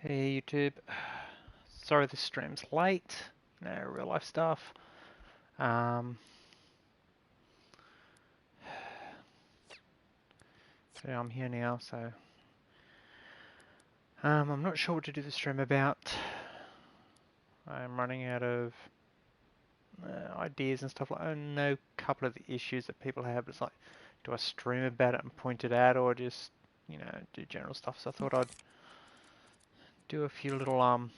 Hey YouTube, sorry the stream's late, no real life stuff. Um, so I'm here now, so I'm not sure what to do the stream about. I'm running out of ideas and stuff. I know a couple of the issues that people have. It's like, do I stream about it and point it out, or just do general stuff? So I thought I'd do a few little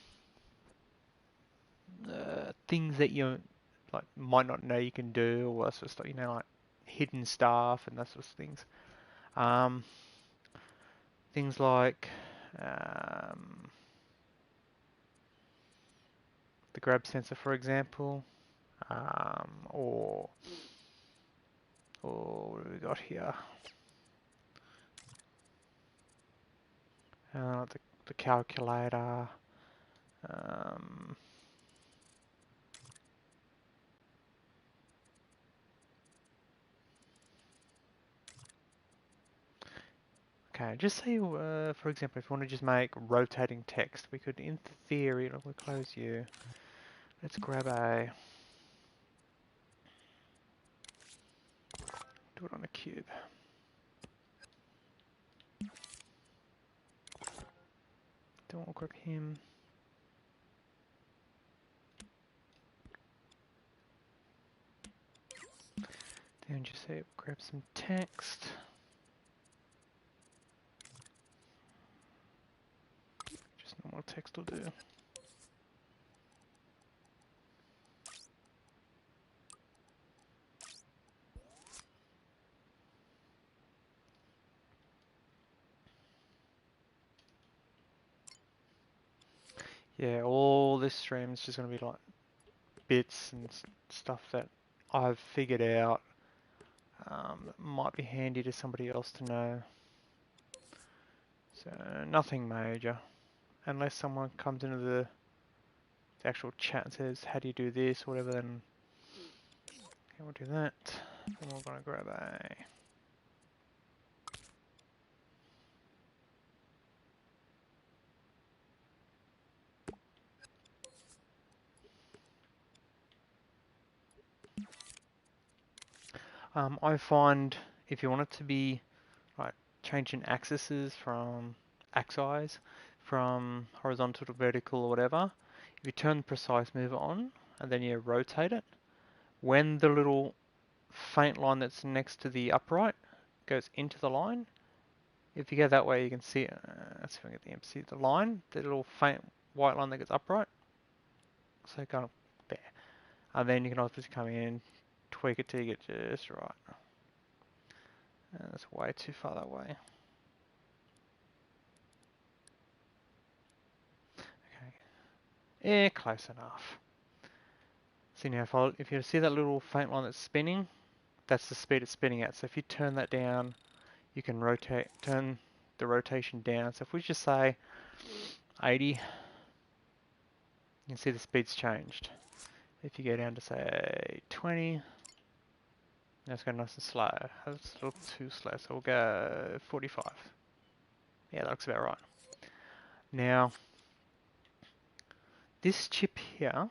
things that you like might not know you can do, or that sort of stuff. Like hidden stuff and that sort of things. Um, Things like the grab sensor, for example, or what have we got here? The calculator. Um, okay, just say, for example, if you want to just make rotating text, we could, in theory, we'll close you. Let's grab do it on a cube. Then we'll grab him. Then just say, grab some text. Just normal text will do. Yeah, all this stream is just going to be like bits and stuff that I've figured out that might be handy to somebody else to know. So nothing major, unless someone comes into the actual chat and says, how do you do this, or whatever, then okay, we'll do that. Then we're going to grab I find if you want it to be like changing axes from from horizontal to vertical or whatever, if you turn the precise mover on and then you rotate it, when the little faint line that's next to the upright goes into the line, if you go that way you can see, let's see if I can get the MC, the line, the little faint white line that goes upright, so kind of there. And then you can also just come in, tweak it till you get just right. That's way too far that way. Okay, yeah, close enough. So now if you see that little faint line that's spinning, that's the speed it's spinning at. So if you turn that down, you can turn the rotation down. So if we just say 80, you can see the speed's changed. If you go down to say 20, that's going nice and slow. That's a little too slow, so we'll go 45. Yeah, that looks about right. Now, this chip here,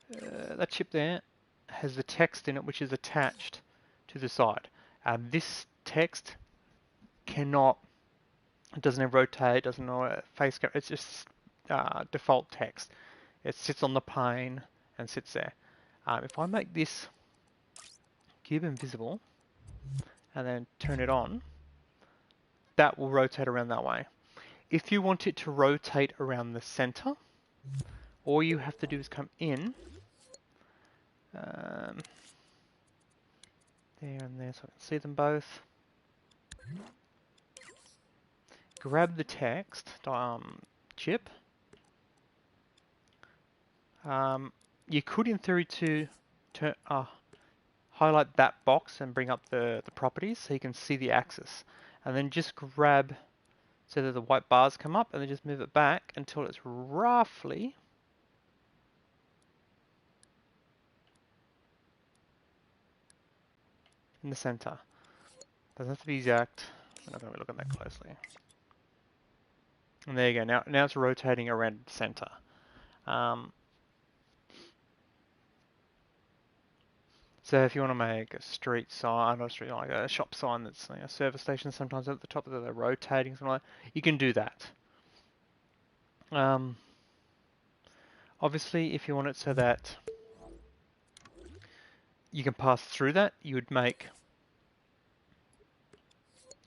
that chip there, has the text in it which is attached to the side. This text cannot, it doesn't have rotate, doesn't know face camera, it's just default text. It sits on the pane and sits there. If I make this cube invisible and then turn it on, that will rotate around that way. If you want it to rotate around the center, all you have to do is come in there and there so I can see them both. Grab the text chip. You could, in theory, highlight that box and bring up the properties so you can see the axis. And then just grab so that the white bars come up and then just move it back until it's roughly in the center. Doesn't have to be exact. We're not going to be looking that closely. And there you go. Now it's rotating around the center. So if you want to make a street sign, not a street, like a shop sign that's a service station, sometimes at the top of they're rotating, something like that, you can do that. Obviously, if you want it so that you can pass through that, you would make,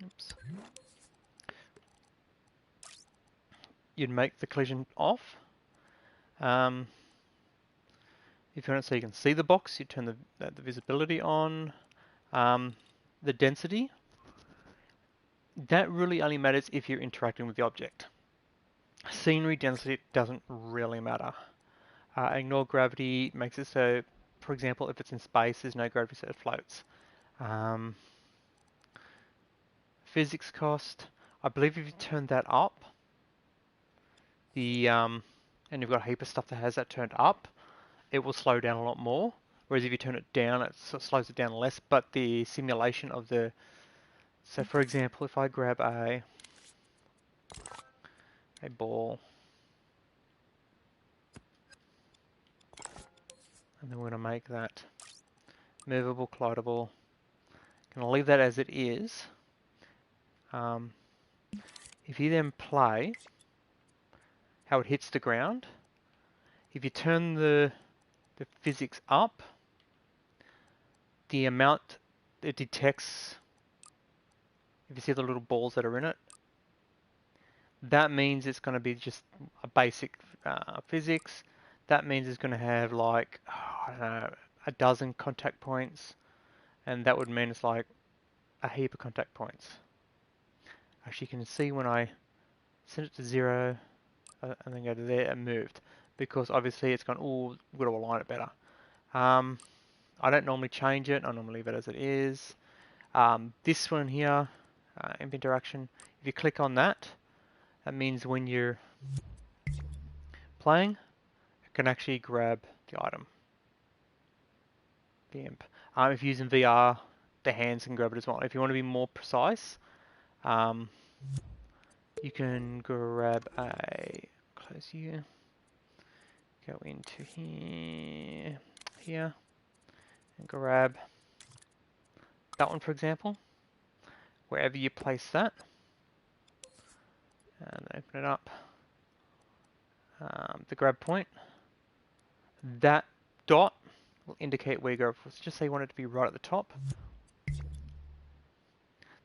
oops, you'd make the collision off. If you want it so you can see the box, you turn the visibility on. The density, that really only matters if you're interacting with the object. Scenery density doesn't really matter. Ignore gravity makes it so, for example, if it's in space, there's no gravity, so it floats. Physics cost, I believe if you turn that up, and you've got a heap of stuff that has that turned up, it will slow down a lot more. Whereas if you turn it down, it sort of slows it down less, but the simulation of the, so for example, if I grab a ball, and then we're going to make that movable, collidable, going to leave that as it is. If you then play how it hits the ground, if you turn the physics up, the amount it detects, if you see the little balls that are in it, that means it's going to be just a basic physics. That means it's going to have like, I don't know, a dozen contact points, and that would mean it's like a heap of contact points. Actually, you can see when I send it to 0 and then go to there, it moved, because obviously it's gone, oh, we've got to align it better. I don't normally change it, I normally leave it as it is. This one here, imp interaction, if you click on that, that means when you're playing, it can actually grab the item, the imp. If you're using VR, the hands can grab it as well. If you want to be more precise, you can grab close here, go into here, and grab that one, for example, wherever you place that, and open it up, the grab point, that dot will indicate where you go. Let's just say you want it to be right at the top.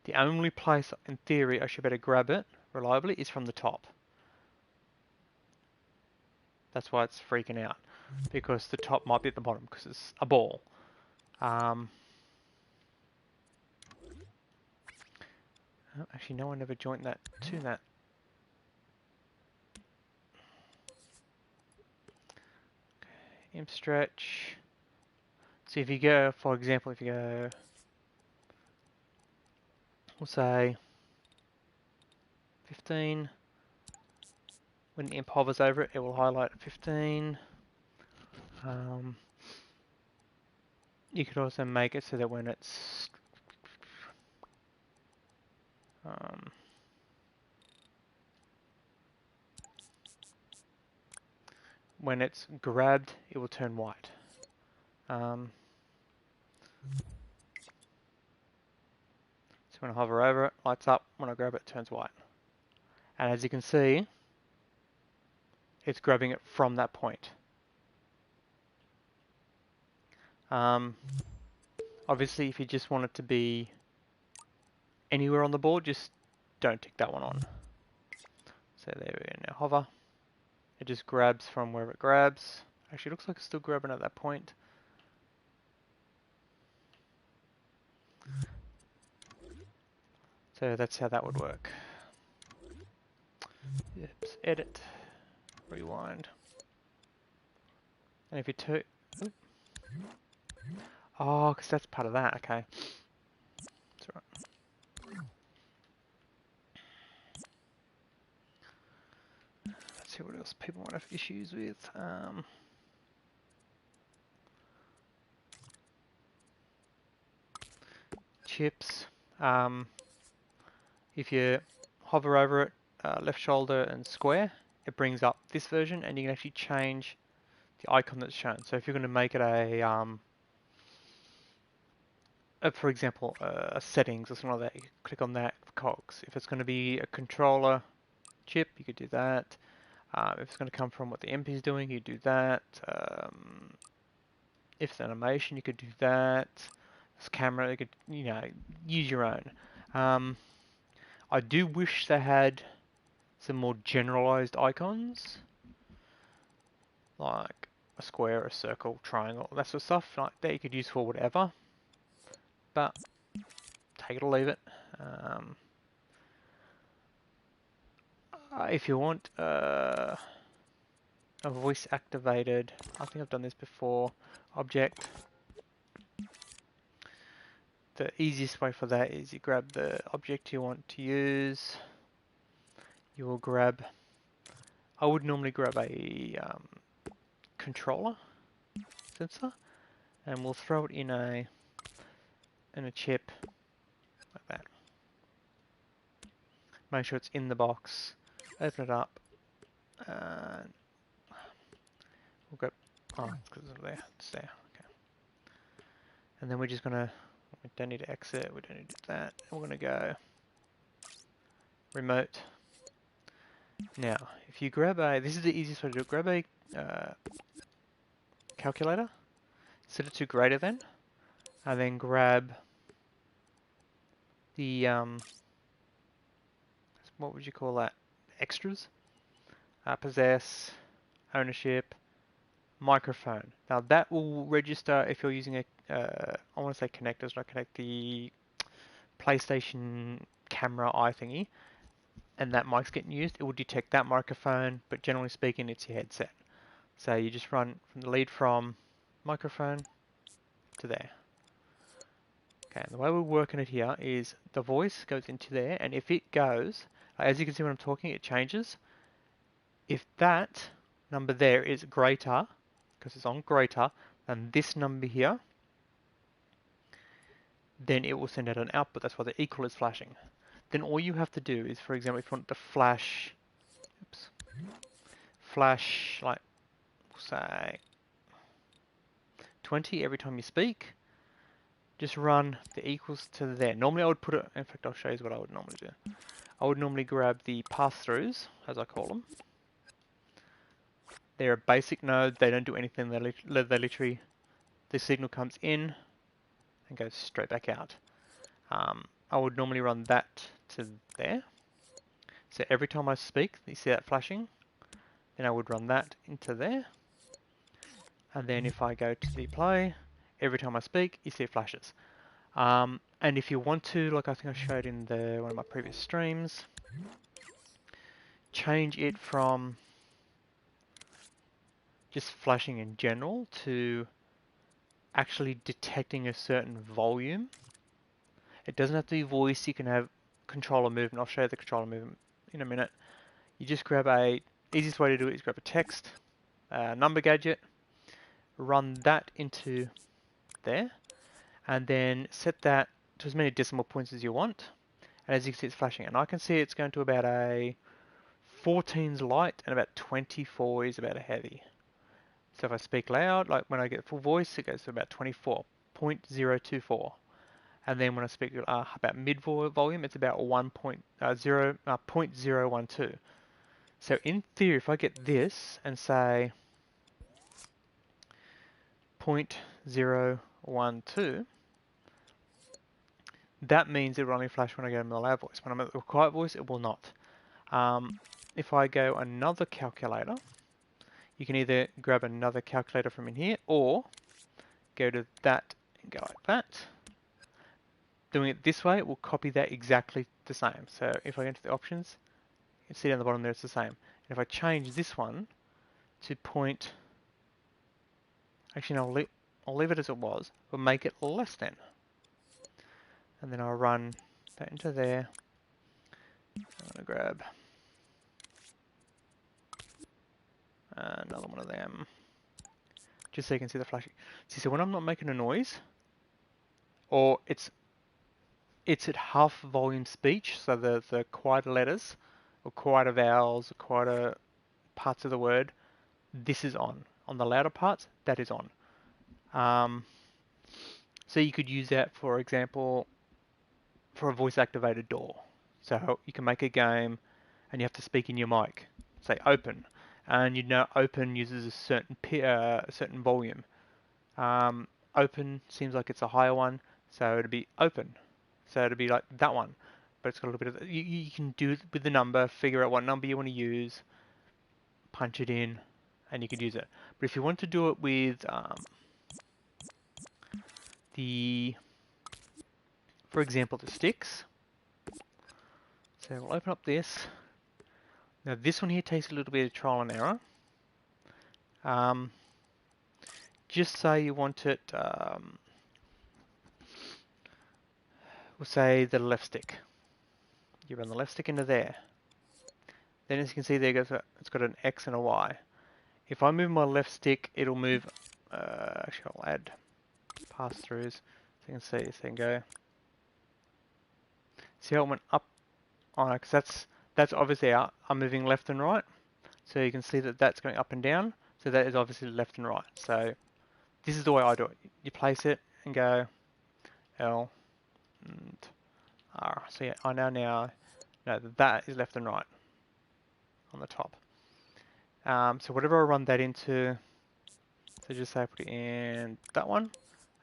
The only place, in theory, I should better grab it reliably is from the top. That's why it's freaking out, because the top might be at the bottom because it's a ball. Actually, no one ever joined that to that. Okay, imp stretch. So if you go, for example, if you go, we'll say 15. When the imp hovers over it, it will highlight 15. You could also make it so that when it's grabbed, it will turn white. So when I hover over it, lights up. When I grab it, it turns white. And as you can see, it's grabbing it from that point. Obviously, if you just want it to be anywhere on the board, just don't tick that one on. So there we go, now hover. It just grabs from wherever it grabs. Actually, it looks like it's still grabbing at that point. So that's how that would work. Oops, edit, rewind. And if you oh, because that's part of that, okay. That's right. Let's see what else people might have issues with. Chips. If you hover over it, left shoulder and square, it brings up this version, and you can actually change the icon that's shown. So if you're going to make it for example, a settings or something like that, you click on that for cogs. If it's going to be a controller chip, you could do that. If it's going to come from what the MP is doing, you do that. If it's animation, you could do that. It's camera, you could, use your own. I do wish they had some more generalized icons, like a square, a circle, triangle, that sort of stuff like that you could use for whatever. But take it or leave it. If you want a voice activated, I think I've done this before, object. The easiest way for that is you grab the object you want to use. You will grab, I would normally grab a controller sensor, and we'll throw it in a chip like that. Make sure it's in the box. Open it up, and we'll go. Oh, it's because it's there. It's there. Okay. And then we're just gonna. We don't need to exit. We don't need to do that. And we're gonna go remote. Now, if you grab a, this is the easiest way to do it. Grab a calculator, set it to greater than, and then grab the what would you call that? Extras. Possess, ownership, microphone. Now that will register if you're using a, I want to say connectors, not connect the PlayStation camera eye thingy, and that mic's getting used, it will detect that microphone, but generally speaking, it's your headset. So you just run from the lead from microphone to there. Okay, and the way we're working it here is the voice goes into there, and if it goes, as you can see when I'm talking, it changes. If that number there is greater, because it's on greater than this number here, then it will send out an output. That's why the equal is flashing. Then all you have to do is, for example, if you want to flash, flash like, say, 20 every time you speak, just run the equals to there. Normally I would put it, in fact I'll show you what I would normally do. I would normally grab the pass-throughs, as I call them. They're a basic node, they don't do anything, they literally, the signal comes in and goes straight back out. I would normally run that to there. So every time I speak, you see that flashing, then I would run that into there. And then if I go to the play, every time I speak, you see it flashes. And if you want to, like I think I showed in one of my previous streams, change it from just flashing in general to actually detecting a certain volume. It doesn't have to be voice, you can have controller movement. I'll show you the controller movement in a minute. You just grab easiest way to do it is grab a text, number gadget, run that into there, and then set that to as many decimal points as you want. And as you can see, it's flashing. And I can see it's going to about a 14's light and about 24 is about a heavy. So if I speak loud, like when I get full voice, it goes to about 24.024. And then when I speak about mid volume, it's about 0.012. So in theory, if I get this and say 0.012, that means it will only flash when I go in the loud voice. When I'm at the quiet voice, it will not. If I go another calculator, you can either grab another calculator from in here or go to that and go like that. Doing it this way, it will copy that exactly the same. So if I go into the options, you can see down the bottom there it's the same. And if I change this one to point, actually no, I'll leave it as it was, but make it less than. And then I'll run that into there. I'm going to grab another one of them, just so you can see the flashing. See, so when I'm not making a noise, or it's at half volume speech, so the quieter letters or quieter vowels, or quieter parts of the word, this is on. On the louder parts, that is on. So you could use that, for example, for a voice-activated door. So you can make a game and you have to speak in your mic. Say open, and you know open uses a certain volume. Open seems like it's a higher one, so it'd be open. So it'd be like that one, but it's got a little bit of. You can do it with the number, figure out what number you want to use, punch it in, and you could use it. But if you want to do it with for example, the sticks. So we'll open up this. Now this one here takes a little bit of trial and error. Just say you want it, we'll say the left stick. You run the left stick into there. Then as you can see there, it's got an X and a Y. If I move my left stick, it'll move, actually I'll add pass-throughs so you can see, so you can go. See how it went up on it, because that's obviously I'm moving left and right. So you can see that that's going up and down. So that is obviously left and right. So this is the way I do it. You place it and go L and R. So yeah, I now know that is left and right on the top. So whatever I run that into, so just say I put it in that one,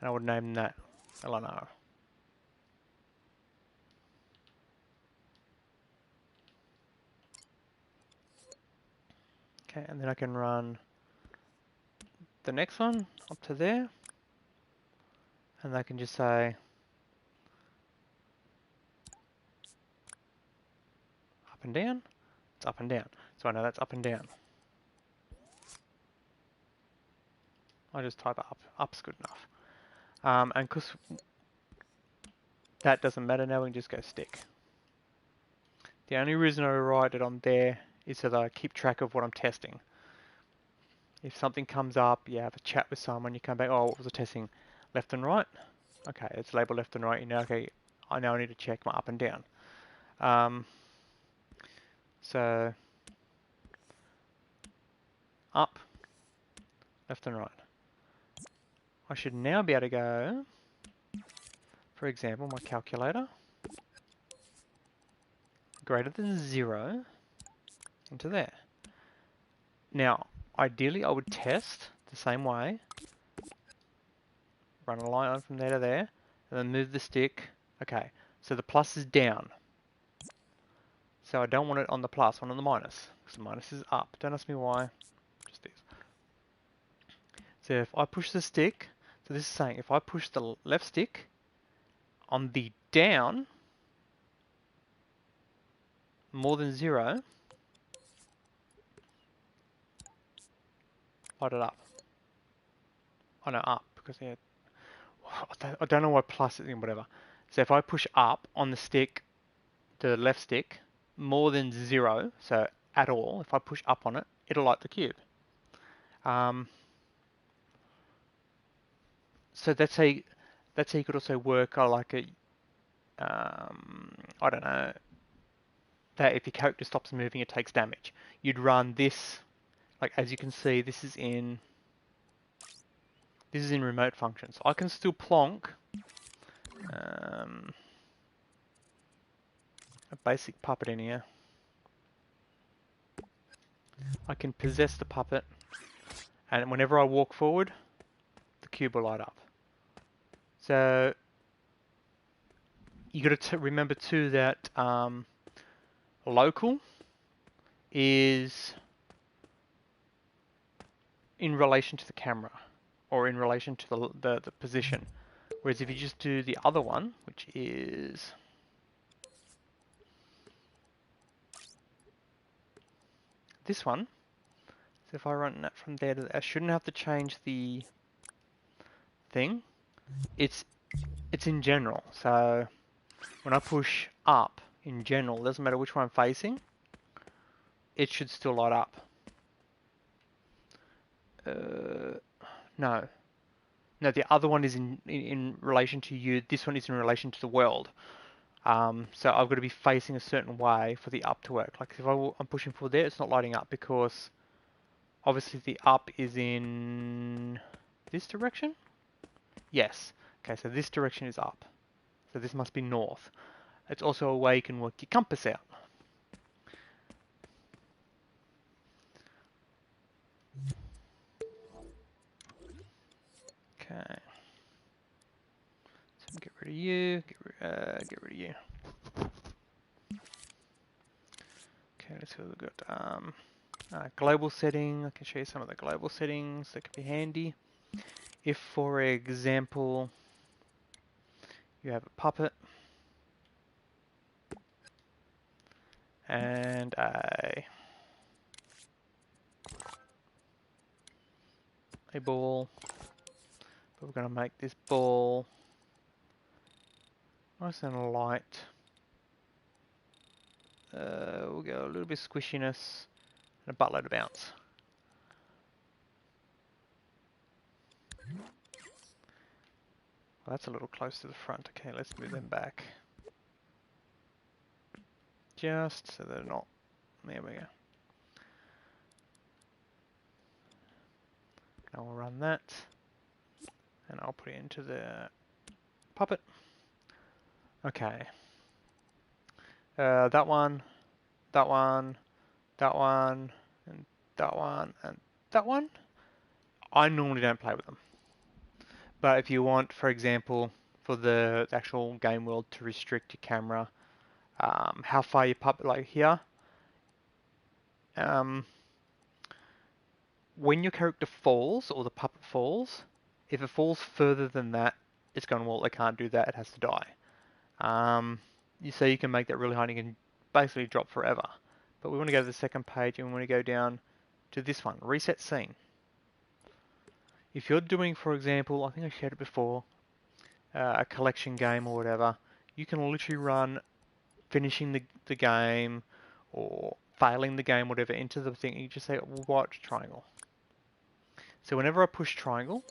and I would name that L and R. Okay, and then I can run the next one up to there, and I can just say up and down. It's up and down, so I know that's up and down. I just type up. Up's good enough. And because that doesn't matter now, we can just go stick. The only reason I write it on there is so that I keep track of what I'm testing. If something comes up, you have a chat with someone, you come back, oh, what was I testing? Left and right? Okay, it's labeled left and right. You know, okay, I now need to check my up and down. So, up, left and right. I should now be able to go, for example, my calculator, greater than 0, into there. Now, ideally I would test the same way, run a line from there to there, and then move the stick. Okay, so the plus is down. So I don't want it on the plus, I want it on the minus, because the minus is up. Don't ask me why, just this. So if I push the stick, so this is saying if I push the left stick on the down more than 0, light it up. Oh no, up, because yeah, I don't know why plus is in whatever. So if I push up on the stick, the left stick, more than 0, so at all, if I push up on it, it'll light the cube. So that's how you could also work like a, I don't know, that if your character stops moving, it takes damage. You'd run this, like as you can see, this is in remote functions. I can still plonk a basic puppet in here. I can possess the puppet, and whenever I walk forward, the cube will light up. So you got to remember too that local is in relation to the camera, or in relation to the position. Whereas if you just do the other one, which is this one, so if I run that from there to there, I shouldn't have to change the thing. It's in general. So when I push up in general, it doesn't matter which one I'm facing, it should still light up. No, the other one is in relation to you. This one is in relation to the world. So I've got to be facing a certain way for the up to work. Like if I'm pushing forward there, it's not lighting up because obviously the up is in this direction. Yes. Okay, so this direction is up. So this must be north. It's also a way you can work your compass out. Okay. So get rid of you. Get rid of you. Okay, let's see what we've got. Global setting. I can show you some of the global settings that could be handy. If, for example, you have a puppet and a ball, but we're going to make this ball nice and light. We'll go a little bit squishiness and a buttload of bounce. Well, that's a little close to the front. Okay, let's move them back. Just so they're not... There we go. Now we'll run that. And I'll put it into the puppet. Okay. That one, that one, that one, and that one, and that one. I normally don't play with them. But if you want, for example, for the actual game world to restrict your camera, how far your puppet, like here, when your character falls or the puppet falls, if it falls further than that, it's going, well, it can't do that, it has to die. So you can make that really high and you can basically drop forever. But we want to go to the second page and we want to go down to this one, reset scene. If you're doing, for example, I think I shared it before, a collection game or whatever, you can literally run finishing the game or failing the game, whatever, into the thing. You just say, watch triangle. So whenever I push triangle,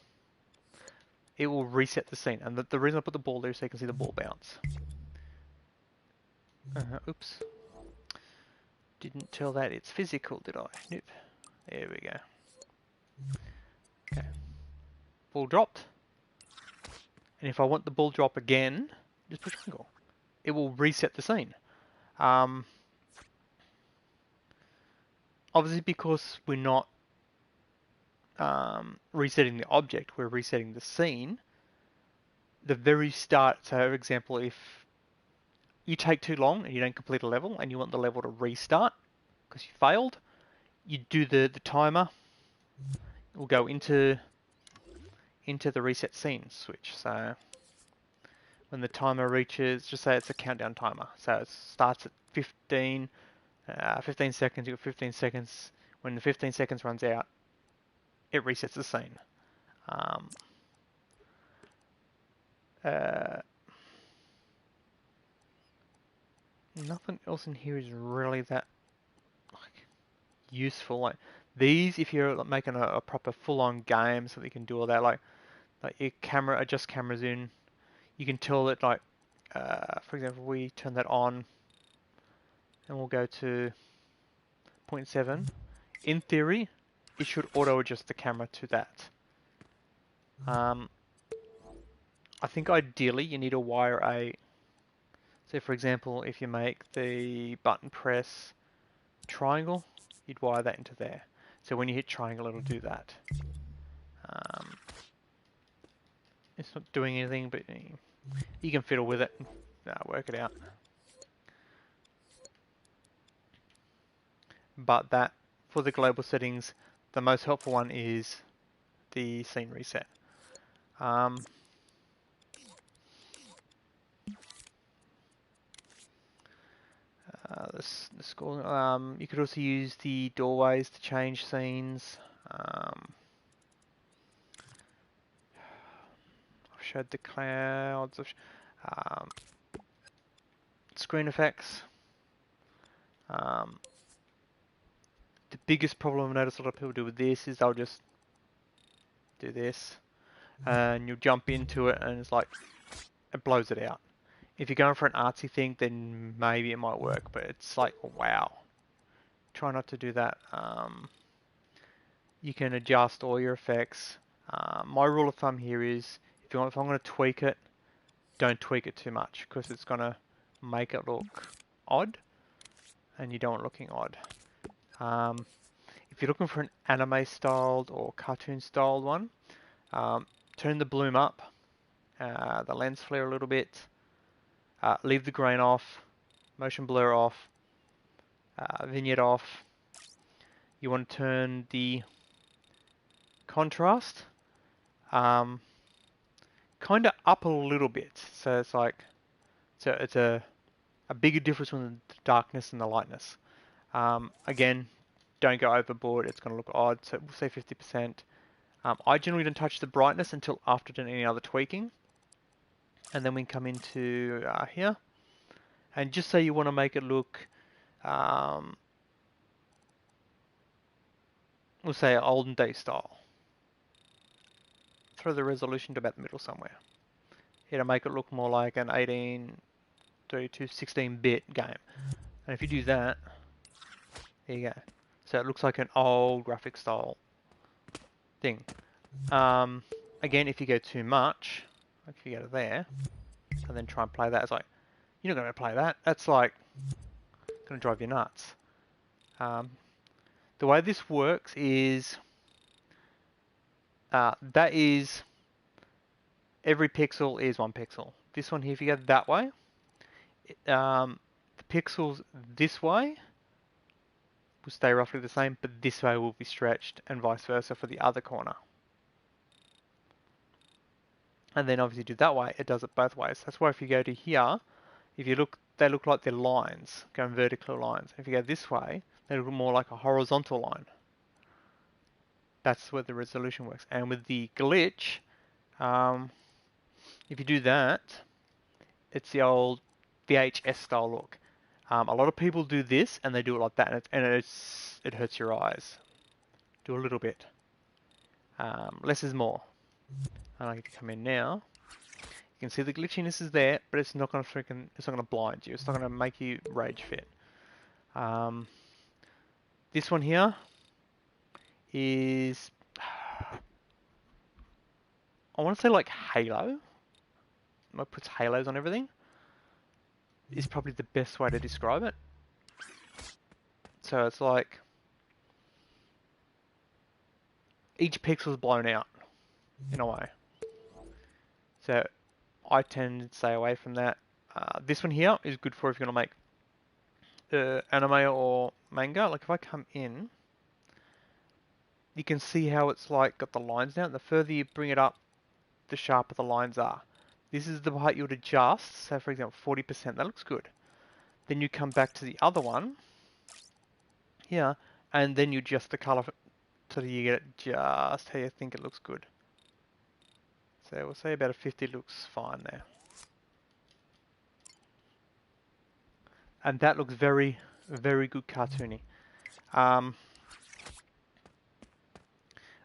it will reset the scene. And the reason I put the ball there is so you can see the ball bounce. Oops. Didn't tell that it's physical, did I? Nope. There we go. Okay. Ball dropped. And if I want the ball drop again, just push triangle. It will reset the scene. Obviously because we're not resetting the object, we're resetting the scene. The very start, so for example, if you take too long and you don't complete a level and you want the level to restart because you failed, you do the timer. It will go into the reset scene switch. So when the timer reaches, just say it's a countdown timer. So it starts at 15 seconds. You've got 15 seconds. When the 15 seconds runs out, it resets the scene. Nothing else in here is really that useful. Like these, if you're making a proper full-on game, so that you can do all that, like your camera, adjust cameras in, you can tell that, like, for example, we turn that on, and we'll go to 0.7. In theory, it should auto-adjust the camera to that. I think ideally you need to wire a. So, for example, if you make the button press triangle, you'd wire that into there. So when you hit triangle, it'll do that. It's not doing anything, but you can fiddle with it and work it out. But that, for the global settings, the most helpful one is the scene reset. The score. You could also use the doorways to change scenes. I've showed the clouds. Screen effects. The biggest problem I've noticed a lot of people do with this is they'll just do this, and you'll jump into it, and it's like it blows it out. If you're going for an artsy thing, then maybe it might work, but it's like, wow. Try not to do that. You can adjust all your effects. My rule of thumb here is, if I'm going to tweak it, don't tweak it too much, because it's going to make it look odd, and you don't want it looking odd. If you're looking for an anime styled or cartoon styled one, turn the bloom up, the lens flare a little bit, leave the grain off, motion blur off, vignette off. You want to turn the contrast kind of up a little bit, so it's like, so it's a bigger difference between the darkness and the lightness. Again, don't go overboard, it's going to look odd, so we'll say 50%. I generally don't touch the brightness until after doing any other tweaking. And then we come into here. And just say you want to make it look, we'll say olden day style. Throw the resolution to about the middle somewhere. It'll make it look more like an 1832 16-bit game. And if you do that, there you go. So it looks like an old graphic style thing. Again, if you go too much, like if you go to there, and then try and play that, it's like, you're not going to play that. That's like going to drive you nuts. The way this works is, that is, every pixel is 1 pixel. This one here, if you go that way, the pixels this way will stay roughly the same, but this way will be stretched, and vice versa for the other corner. And then obviously do that way, it does it both ways. That's why if you go to here, if you look, they look like they're lines, going vertical lines. If you go this way, they look more like a horizontal line. That's where the resolution works. And with the glitch, if you do that, it's the old VHS style look. A lot of people do this, and they do it like that, and it hurts your eyes. Do a little bit. Less is more. And I get to come in now. You can see the glitchiness is there, but it's not going to blind you. It's not going to make you rage fit. This one here is, I want to say like Halo. It puts halos on everything. Is probably the best way to describe it. So it's like each pixel is blown out in a way. So I tend to stay away from that. This one here is good for if you're going to make anime or manga. Like if I come in, you can see how it's like got the lines now. The further you bring it up, the sharper the lines are. This is the part you would adjust. So for example, 40%, that looks good. Then you come back to the other one here, and then you adjust the color so that you get it just how you think it looks good. So we'll say about a 50 looks fine there. And that looks very, very good cartoony.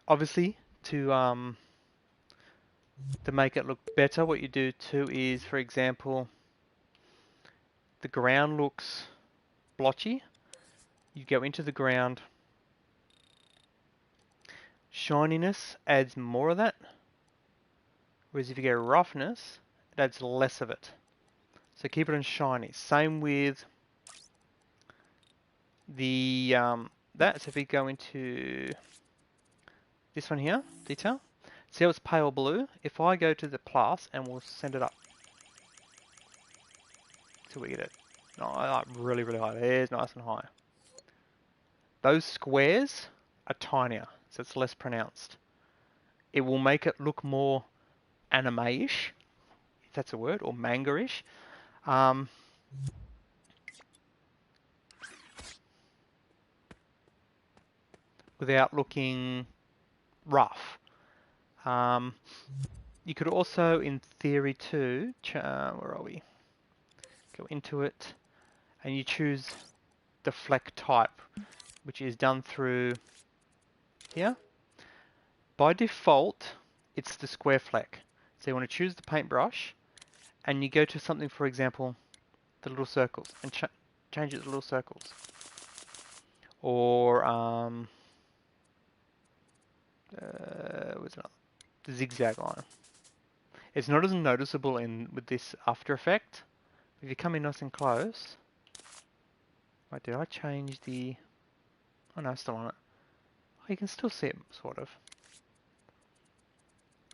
Obviously, to make it look better, what you do too is, for example, the ground looks blotchy. You go into the ground. Shininess adds more of that. Whereas if you go roughness, it adds less of it. So keep it on shiny. Same with the that. So if we go into this one here, detail, see how it's pale blue? If I go to the plus and we'll send it up till we get it. No, like really, really high. There's nice and high. Those squares are tinier, so it's less pronounced. It will make it look more anime-ish, if that's a word, or manga-ish. Without looking rough. You could also, in theory too, where are we? Go into it, and you choose Deflect Type, which is done through here. By default, it's the square fleck. So you want to choose the paintbrush, and you go to something, for example, the little circles, and change it to little circles. Or, what's another? The zigzag line. It's not as noticeable with this After Effect. If you come in nice and close, wait, did I change the? Oh no, it's still on it. Oh, you can still see it, sort of.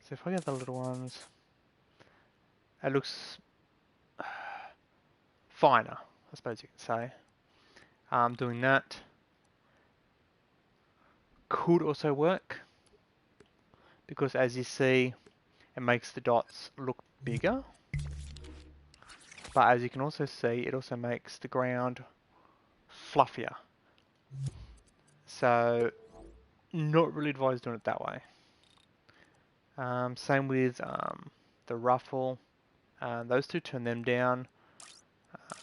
So if I get the little ones, it looks finer, I suppose you could say. Doing that could also work, because as you see, it makes the dots look bigger. But as you can also see, it also makes the ground fluffier. So, not really advised doing it that way. Same with the ruffle. Those two, turn them down.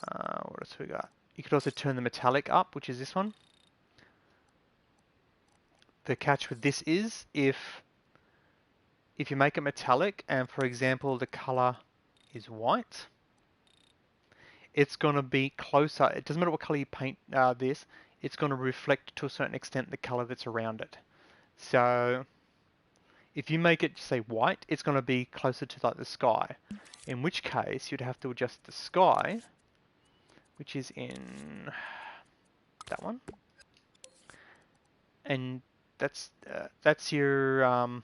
What else we got? You could also turn the metallic up, which is this one. The catch with this is if you make it metallic and, for example, the color is white, it's going to be closer. It doesn't matter what color you paint this, it's going to reflect to a certain extent the color that's around it. So if you make it, say, white, it's going to be closer to like the sky, in which case you'd have to adjust the sky, which is in that one, and that's your okay,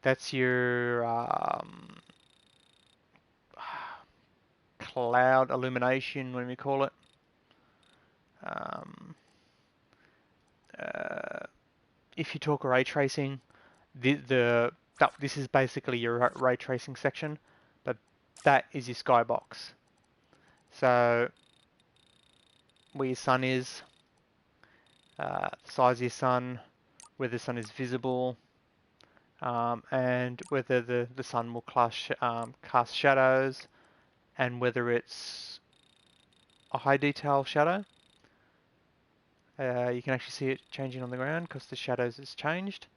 that's your cloud illumination, what do we call it? If you talk ray tracing, this is basically your ray tracing section, but that is your skybox. So where your sun is, the size of your sun, whether the sun is visible, and whether the sun will cast shadows, and whether it's a high detail shadow. You can actually see it changing on the ground because the shadows has changed.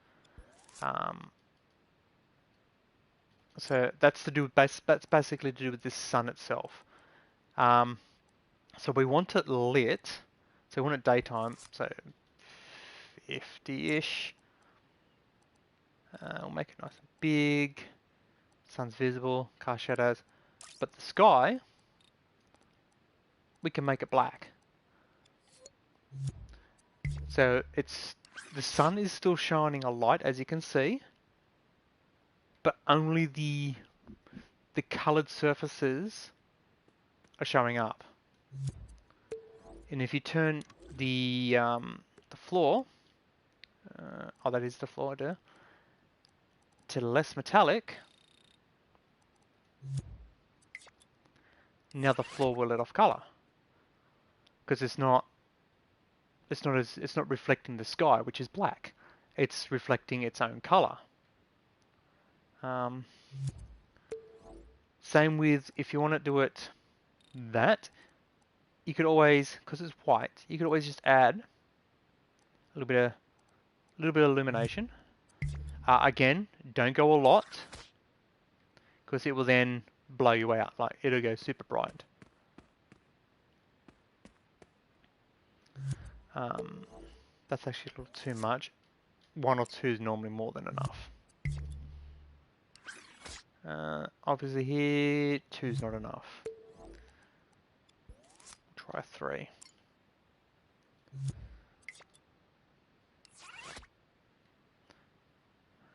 So that's that's basically to do with this sun itself. So we want it lit. So we want it daytime. So 50-ish. We'll make it nice and big. Sun's visible, cast shadows. But the sky, we can make it black. So the sun is still shining a light, as you can see, but only the colored surfaces are showing up. And if you turn the floor, that is the floor there, to less metallic, now the floor will let off color, because it's not reflecting the sky, which is black. It's reflecting its own color. Same with if you want to do it that, you could always, because it's white, you could always just add a little bit of illumination. Again, don't go a lot, because it will then blow you out. Like, it'll go super bright. That's actually a little too much. 1 or 2 is normally more than enough. Obviously here, 2 is not enough. Try 3.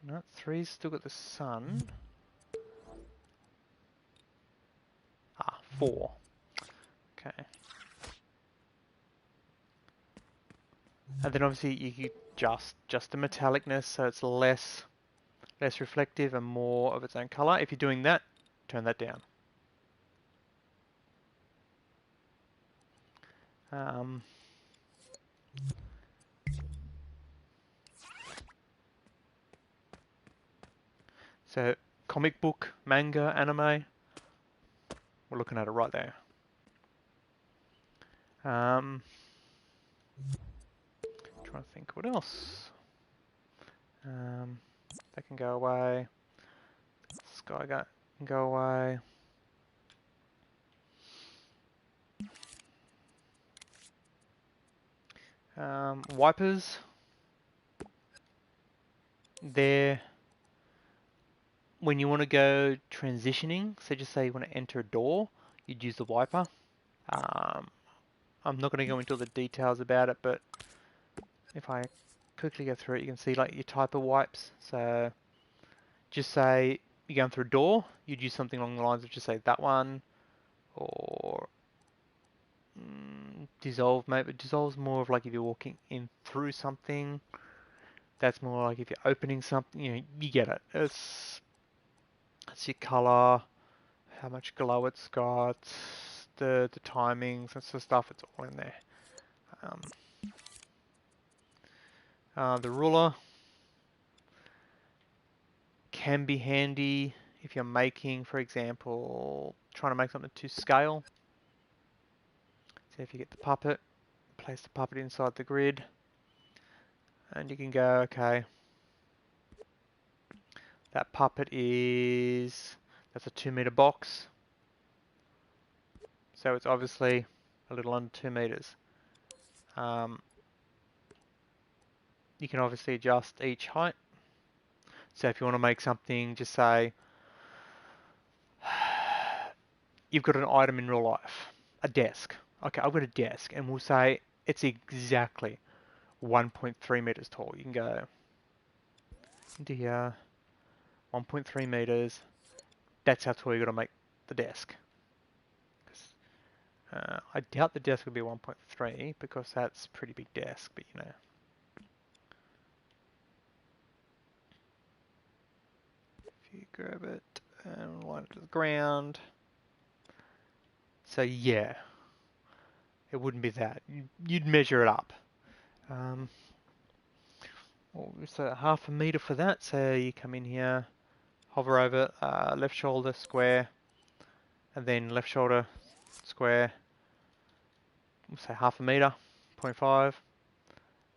No, 3's still got the sun. 4. Okay. And then obviously you could just the metallicness, so it's less reflective and more of its own color. If you're doing that, turn that down. So comic book, manga, anime, we're looking at it right there. Trying to think what else. That can go away. guy go away. Wipers. They're when you want to go transitioning. So just say you want to enter a door, you'd use the wiper. I'm not going to go into all the details about it, but if I quickly go through it, you can see like your type of wipes. So just say you're going through a door, you'd use something along the lines of just say that one, or dissolve. Maybe dissolve's more of like if you're walking in through something. That's more like if you're opening something. You get it. It's your color, how much glow it's got, the timings, that sort of stuff. It's all in there. The ruler can be handy if you're making, for example, trying to make something to scale. So if you get the puppet, place the puppet inside the grid, and you can go, okay, that puppet that's a 2-meter box. So it's obviously a little under 2 meters. You can obviously adjust each height. So if you want to make something, just say, you've got an item in real life, a desk. Okay, I've got a desk, and we'll say it's exactly 1.3 meters tall. You can go into here, 1.3 meters. That's how tall you got to make the desk. I doubt the desk will be 1.3 because that's a pretty big desk, but you know. If you grab it and line it to the ground. So yeah, it wouldn't be that. You'd measure it up. So 1/2 meter for that. So you come in here, hover over left shoulder square, and then left shoulder square. We'll say 1/2 meter, 0.5.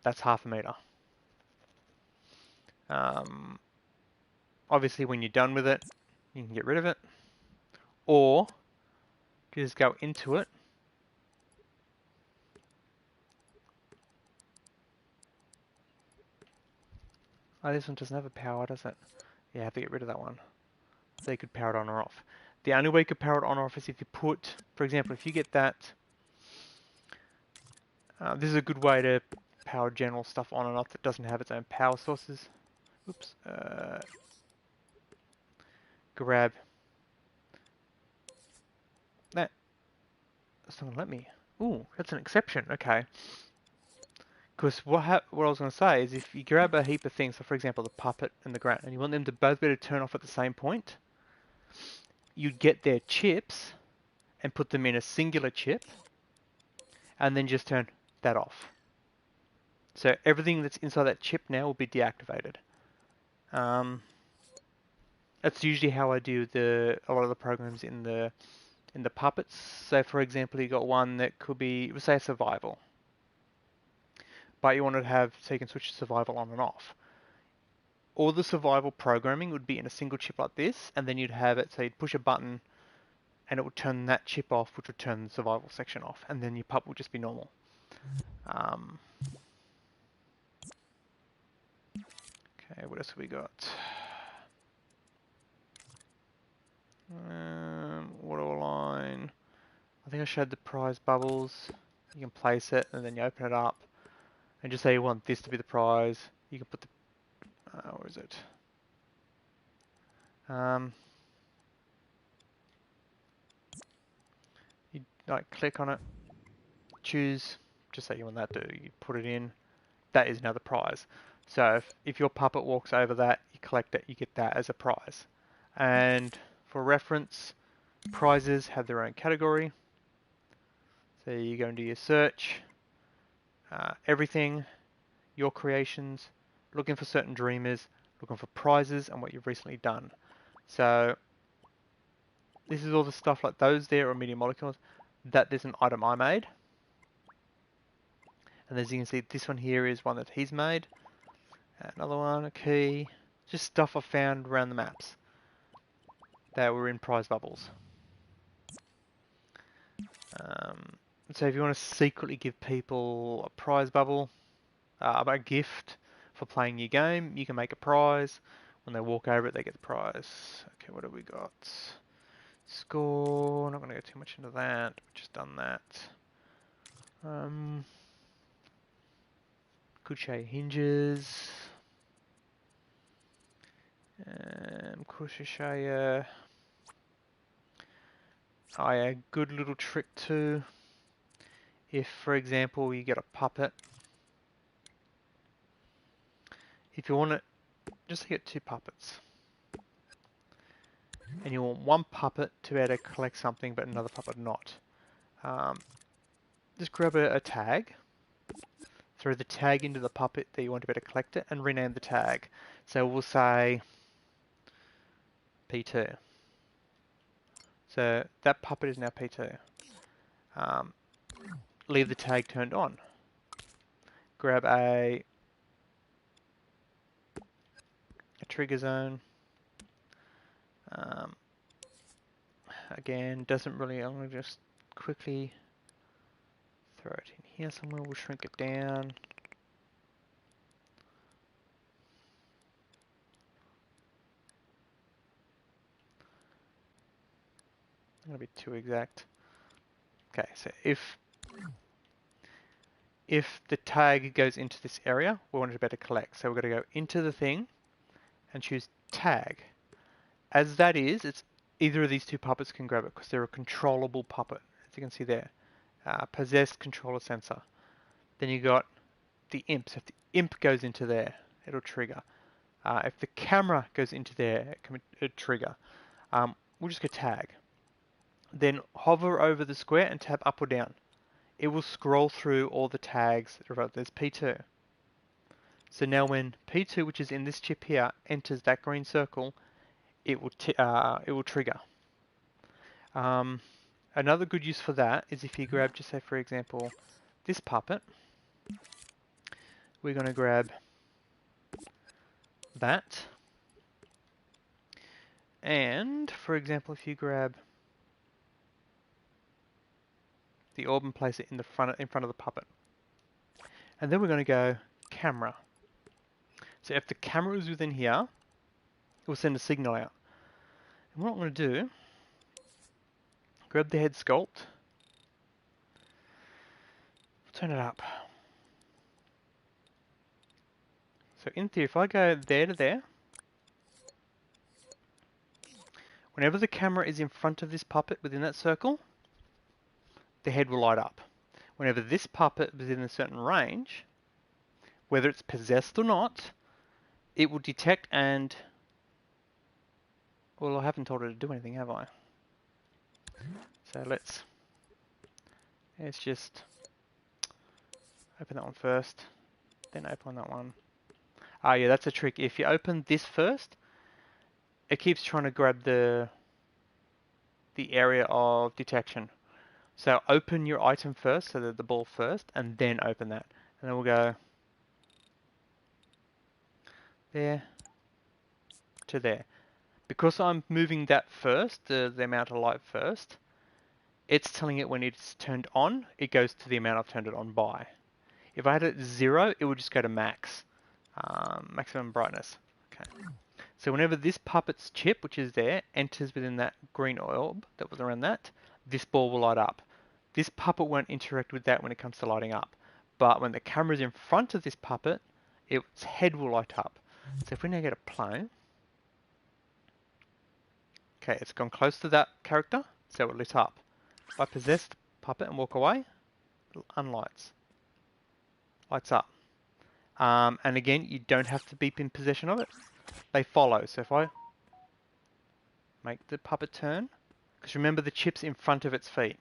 That's 1/2 meter. Obviously, when you're done with it, you can get rid of it, or just go into it. Oh, this one doesn't have a power, does it? Yeah, I have to get rid of that one. So you could power it on or off. The only way you could power it on or off is if you put, for example, if you get that, this is a good way to power general stuff on and off that doesn't have its own power sources. Oops. Grab that. That's not gonna let me. Ooh, that's an exception. Okay. Because what I was going to say is if you grab a heap of things, so for example the puppet and the granite, and you want them to both be able to turn off at the same point, you'd get their chips and put them in a singular chip, and then just turn that off. So everything that's inside that chip now will be deactivated. That's usually how I do a lot of the programs in the puppets. So for example, you got one that could be, say, survival, but you want to have so you can switch survival on and off. All the survival programming would be in a single chip like this, and then you'd have it so you'd push a button and it would turn that chip off, which would turn the survival section off, and then your puppet would just be normal. Okay, what else have we got? Waterline. I think I showed the prize bubbles. You can place it and then you open it up and just say you want this to be the prize. You can put the, where is it? You like click on it, choose, just say you want that to, you put it in. That is now the prize. So if your puppet walks over that, you collect it, you get that as a prize. And for reference, prizes have their own category. So you go into your search, everything, your creations, looking for certain dreamers, looking for prizes and what you've recently done. So this is all the stuff like those there or media molecules. That there's an item I made. And as you can see, this one here is one that he's made. Another one, a key, just stuff I found around the maps. that were in prize bubbles. So if you want to secretly give people a prize bubble, a gift for playing your game, you can make a prize. When they walk over it, they get the prize. Okay, what have we got? Score. Not going to go too much into that. We've just done that. Could show you hinges. Could show you. Oh yeah, good little trick too. If, for example, you get a puppet. If you want it, just get 2 puppets. And you want one puppet to be able to collect something, but another puppet not. Just grab a tag, throw the tag into the puppet that you want to be able to collect it, and rename the tag. So we'll say P2. So that puppet is now P2. Leave the tag turned on. Grab a trigger zone. Again, doesn't really, I'm going to just quickly throw it in here somewhere. We'll shrink it down. I'm going to be too exact. Okay, so if the tag goes into this area, we want it to be able to collect. So we're going to go into the thing and choose tag. As that is, it's either of these 2 puppets can grab it because they're a controllable puppet, as you can see there. Possessed controller sensor. Then you got the imp. So if the imp goes into there, it'll trigger. If the camera goes into there, it'll trigger. We'll just go tag. Then hover over the square and tap up or down. It will scroll through all the tags that are about. There's P2. So now when P2, which is in this chip here, enters that green circle, it will trigger. Another good use for that is if you grab, just say for example, this puppet. We're going to grab that. And for example, if you grab the orb and place it in front of the puppet. And then we're going to go camera. So if the camera is within here, it will send a signal out. And what I'm going to do, grab the head sculpt, turn it up. So in theory, if I go there to there, whenever the camera is in front of this puppet within that circle, the head will light up. Whenever this puppet is in a certain range, whether it's possessed or not, it will detect and... Well, I haven't told it to do anything, have I? So let's just open that one first, then open that one. Ah, yeah, that's a trick. If you open this first, it keeps trying to grab the area of detection. So open your item first, so the ball first, and then open that. And then we'll go there to there. Because I'm moving that first, the amount of light first, it's telling it when it's turned on, it goes to the amount I've turned it on by. If I had it at 0, it would just go to max, maximum brightness. Okay. So whenever this puppet's chip, which is there, enters within that green orb that was around that, this ball will light up. This puppet won't interact with that when it comes to lighting up. But when the camera's in front of this puppet, its head will light up. So if we now get a play, okay, it's gone close to that character, so it lit up. If I possess the puppet and walk away, it unlights. Lights up. And again, you don't have to be in possession of it. They follow. So if I make the puppet turn, because remember the chip's in front of its feet.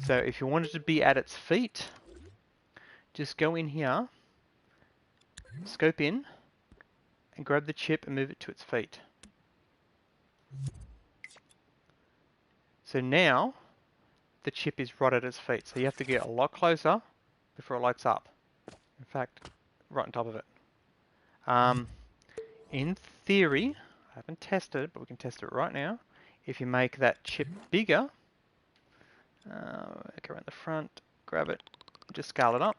So if you want it to be at its feet, just go in here, scope in, and grab the chip and move it to its feet. So now, the chip is right at its feet. So you have to get a lot closer before it lights up. In fact, right on top of it. In theory, I haven't tested it, but we can test it right now. If you make that chip bigger, go around the front, grab it, just scale it up,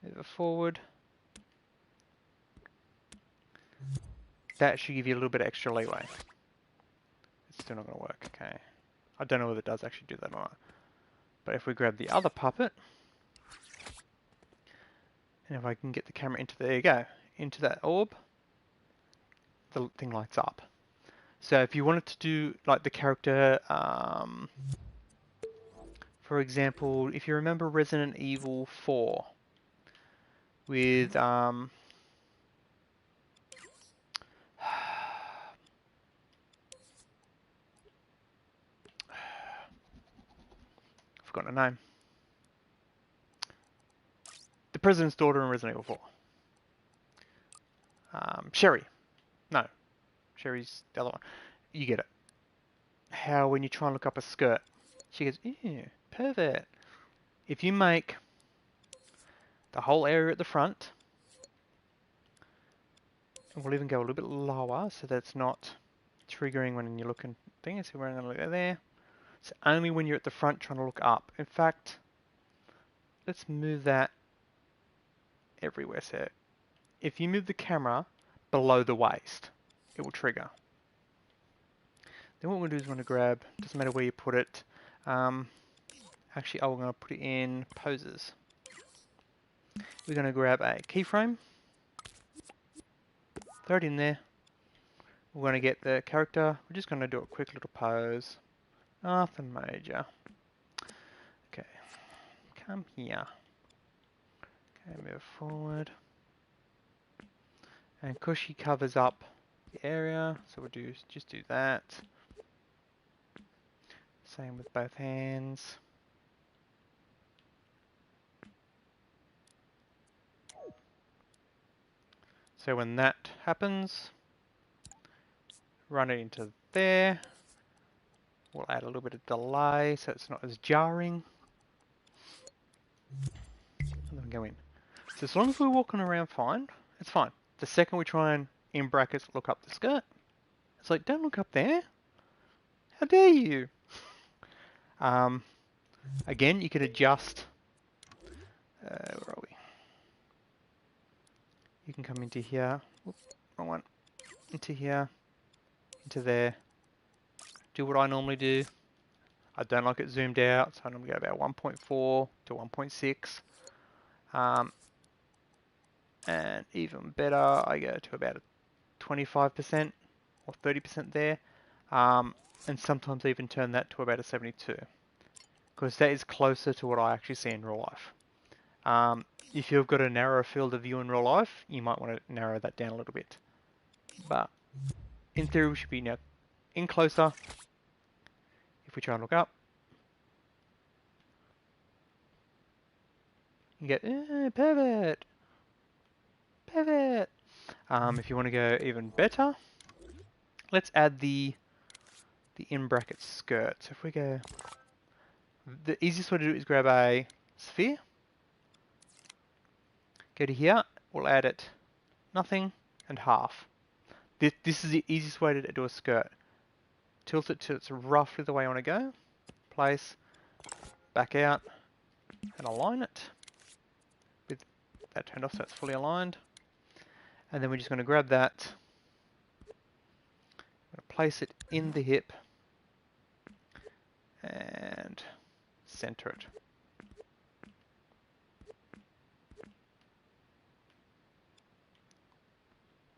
move it forward. That should give you a little bit of extra leeway. It's still not going to work, okay. I don't know whether it does actually do that or not. But if we grab the other puppet, and if I can get the camera into, there you go, into that orb, the thing lights up. So if you wanted to do like the character, for example, if you remember Resident Evil 4 with I've forgotten her name. The President's daughter in Resident Evil 4. Sherry. No, Sherry's the other one. You get it. How when you try and look up a skirt, she goes, ew, pervert. If you make the whole area at the front, and we'll even go a little bit lower so that it's not triggering when you're looking things. So we're going to look there. It's only when you're at the front trying to look up. In fact, let's move that everywhere. So if you move the camera below the waist, it will trigger. Then what we're going to do is we're going to grab, doesn't matter where you put it. Actually, I'm going to put it in poses. We're going to grab a keyframe, throw it in there. We're going to get the character. We're just going to do a quick little pose. Nothing major. Okay, come here. Okay, move forward. And because she covers up the area, so we'll just do that. Same with both hands. So when that happens, run it into there. We'll add a little bit of delay so it's not as jarring. And then go in. So as long as we're walking around fine, it's fine. The second we try and, in brackets, look up the skirt, it's like, don't look up there. How dare you? Again, you could adjust. Where are we? You can come into here. Whoop, wrong one. Into here. Into there. Do what I normally do. I don't like it zoomed out, so I'm going to go about 1.4 to 1.6. And even better, I go to about 25% or 30% there. And sometimes I even turn that to about a 72. Because that is closer to what I actually see in real life. If you've got a narrower field of view in real life, you might want to narrow that down a little bit. But in theory, we should be now in closer. If we try and look up, you get, pivot, pivot. If you want to go even better, let's add the in bracket skirt. So if we go, the easiest way to do it is grab a sphere, go to here, we'll add it nothing and half. This is the easiest way to do a skirt. Tilt it till it's roughly the way I want to go. Place, back out, and align it. With that turned off so it's fully aligned. And then we're just going to grab that. I'm going to place it in the hip. And center it.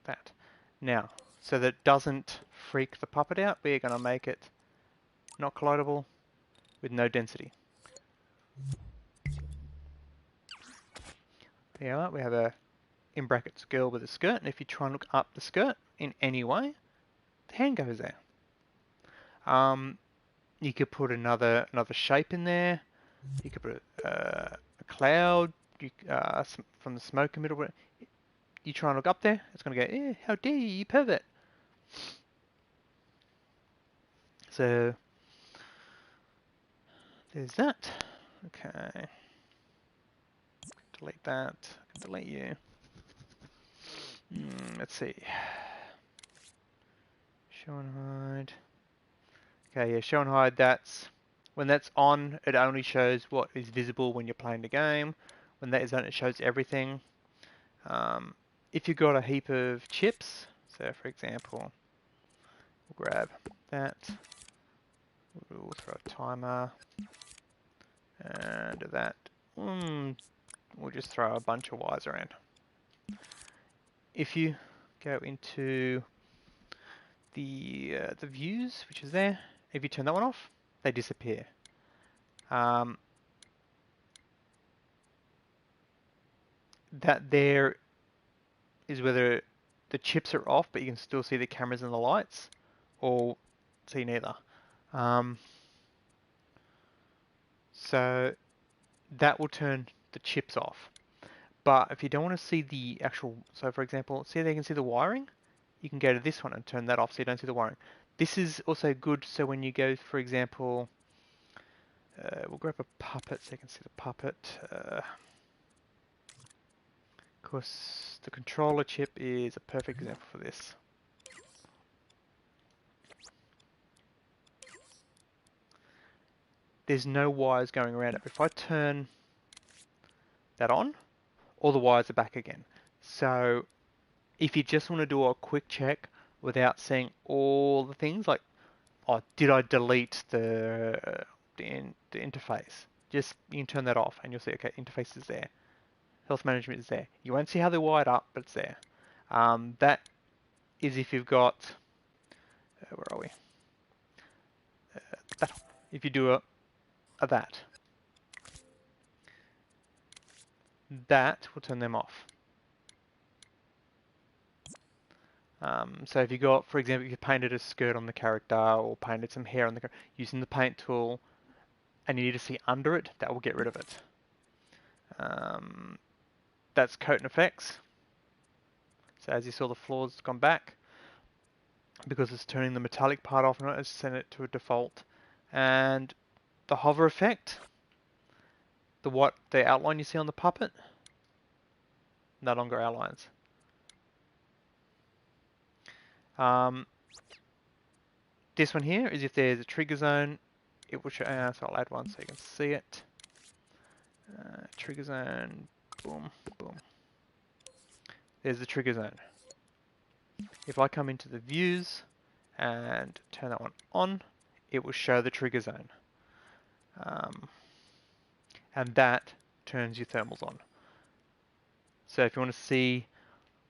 That. Now, so that it doesn't freak the puppet out, we're going to make it not collidable with no density. There you are, we have a in brackets girl with a skirt, and if you try and look up the skirt in any way, the hand goes there. You could put another shape in there. You could put a cloud from the smoke emitter. You try and look up there, it's going to go, how dare you, you pervert. So, there's that. Okay. Delete that. I can delete you. Let's see. Show and hide. Okay, yeah, show and hide, that's when that's on, it only shows what is visible when you're playing the game. When that is on, it shows everything. If you've got a heap of chips, so for example, we'll grab that, we'll throw a timer, and that, we'll just throw a bunch of wires around. If you go into the views, which is there, if you turn that one off, they disappear. That there is whether the chips are off, but you can still see the cameras and the lights, or see neither. So that will turn the chips off. But if you don't want to see the actual, so for example, see there you can see the wiring, you can go to this one and turn that off so you don't see the wiring. This is also good so when you go, for example, we'll grab a puppet so you can see the puppet. Of course, the controller chip is a perfect example for this. There's no wires going around it. If I turn that on, all the wires are back again. So if you just want to do a quick check without seeing all the things, like, oh, did I delete the interface? Just, you can turn that off and you'll see, okay, interface is there. Health management is there. You won't see how they're wired up, but it's there. That is if you've got, where are we? That. If you do that will turn them off. So if you got, for example, if you painted a skirt on the character or painted some hair on the character using the paint tool and you need to see under it, that will get rid of it. That's coat and effects. So as you saw, the floor's gone back because it's turning the metallic part off and it's set it to a default. And the hover effect, the outline you see on the puppet, no longer outlines. This one here is if there's a trigger zone, it will show, so I'll add one so you can see it. Trigger zone, boom, boom. There's the trigger zone. If I come into the views and turn that one on, it will show the trigger zone. And that turns your thermals on. So if you want to see,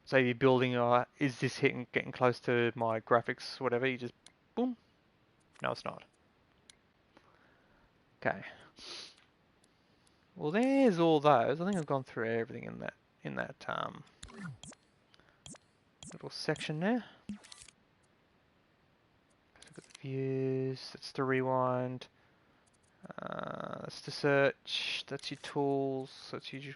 say you're building, is this getting close to my graphics, whatever, you just, boom. No, it's not. Okay. Well, there's all those. I think I've gone through everything in that little section there. Let's look at the views. That's the rewind. That's the search. That's your tools. That's your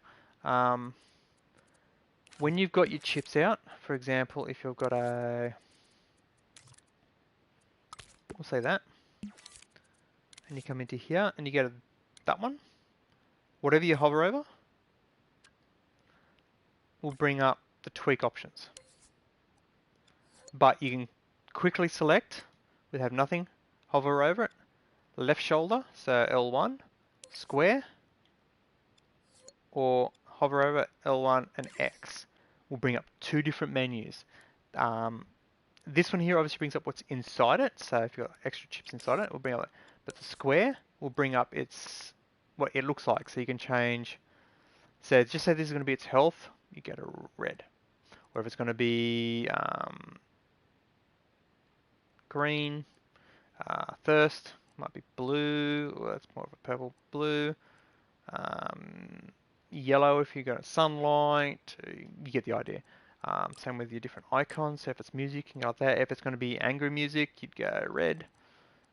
when you've got your chips out, for example, if you've got we'll say that, and you come into here and you go to that one, whatever you hover over will bring up the tweak options. But you can quickly select, we have nothing, hover over it, left shoulder, so L1, square, or hover over L1 and X will bring up two different menus. This one here obviously brings up what's inside it, so if you've got extra chips inside it, it will bring up, but the square will bring up what it looks like, so you can change, so just say this is going to be its health, you get a red, or if it's going to be green, thirst, might be blue, well, that's more of a purple blue, yellow if you got sunlight, you get the idea. Same with your different icons, so if it's music, you can go like that. If it's going to be angry music, you'd go red.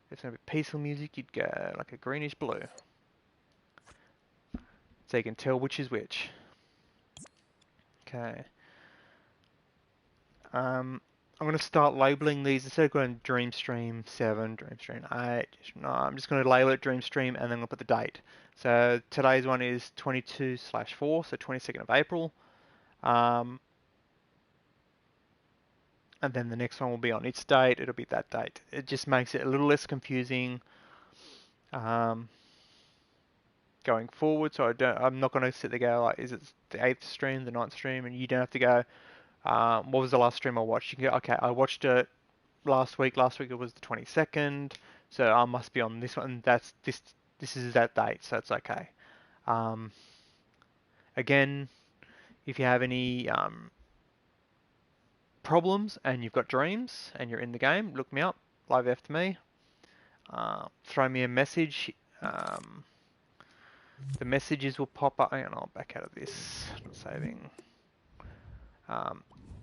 If it's going to be peaceful music, you'd go like a greenish blue. So you can tell which is which. Okay. I'm going to start labeling these instead of going Dreamstream 7, Dreamstream 8. No, I'm just going to label it Dreamstream and then I'm going to put the date. So today's one is 22/4, so 22nd of April. and then the next one will be on its date. It'll be that date. It just makes it a little less confusing going forward. So I'm not going to sit there and go like, is it the 8th stream, the 9th stream, and you don't have to go, what was the last stream I watched? You can go, okay, I watched it last week. Last week it was the 22nd, so I must be on this one. That's this. This is that date, so it's okay. Again, if you have any problems and you've got dreams and you're in the game, look me up, live after me. Throw me a message. The messages will pop up. Hang on, I'll back out of this. Not saving.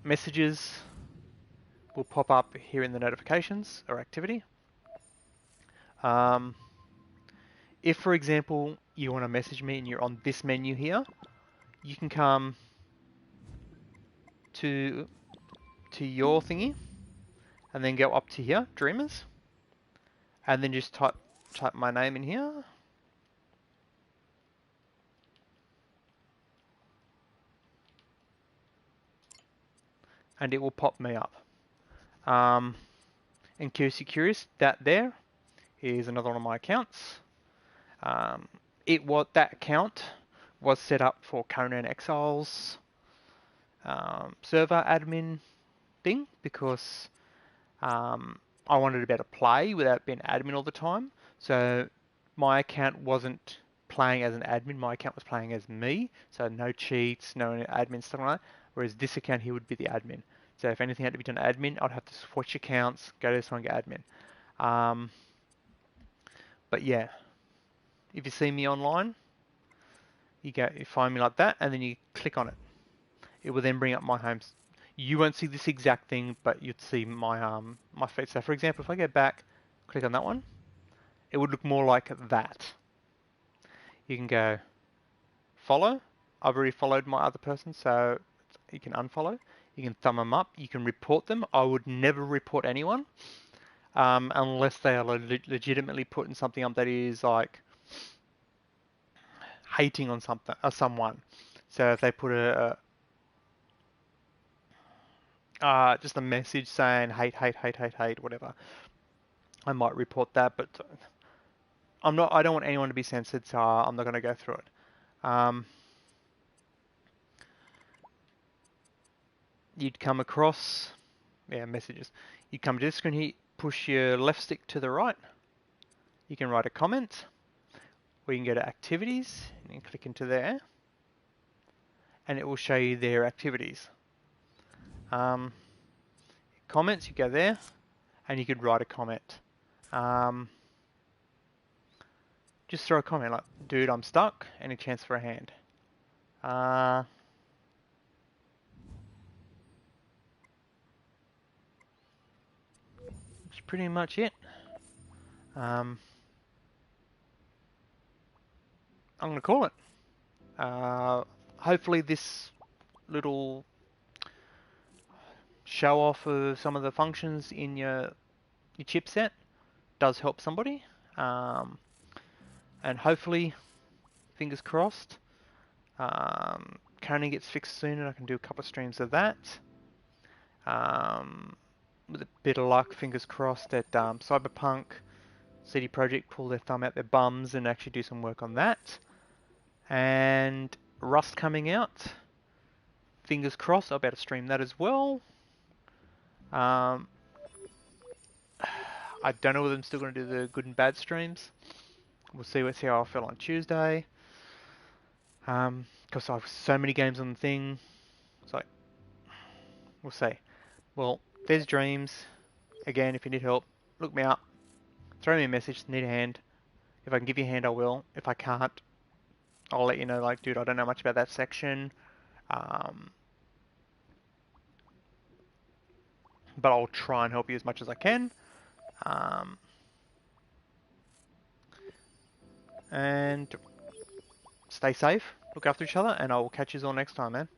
Messages will pop up here in the notifications or activity. If, for example, you want to message me and you're on this menu here, you can come to your thingy and then go up to here, Dreamers, and then just type my name in here. And it will pop me up. In case you're curious, that there is another one of my accounts. That account was set up for Conan Exiles server admin thing because I wanted to be able to play without being admin all the time. So my account wasn't playing as an admin, my account was playing as me. So no cheats, no admin stuff like that. Whereas this account here would be the admin. So if anything had to be done admin, I'd have to switch accounts, go to this one, get admin. But yeah, if you see me online, you find me like that, and then you click on it. It will then bring up my home. You won't see this exact thing, but you'd see my my feed. So for example, if I go back, click on that one, it would look more like that. You can go follow. I've already followed my other person, so you can unfollow. You can thumb them up. You can report them. I would never report anyone unless they are legitimately putting something up that is like hating on something or someone. So if they put just a message saying hate, whatever, I might report that. But I don't want anyone to be censored, so I'm not going to go through it. You'd come across, messages. You come to this screen here, push your left stick to the right. You can write a comment, or you can go to activities and click into there, and it will show you their activities. Comments, you go there, and you could write a comment. Just throw a comment like, dude, I'm stuck, any chance for a hand? That's pretty much it. I'm going to call it. Hopefully this little show off of some of the functions in your chipset does help somebody. And hopefully, fingers crossed, Conan gets fixed soon and I can do a couple of streams of that. With a bit of luck, fingers crossed, that Cyberpunk CD Projekt pull their thumb out their bums and actually do some work on that. And Rust coming out, fingers crossed, I'll be able to stream that as well. I don't know whether I'm still going to do the good and bad streams. We'll see how I feel on Tuesday. Because I have so many games on the thing. So we'll see. Well, there's Dreams. Again, if you need help, look me up. Throw me a message, need a hand. If I can give you a hand, I will. If I can't, I'll let you know, like, dude, I don't know much about that section. But I'll try and help you as much as I can. And stay safe, look after each other, and I will catch you all next time, man.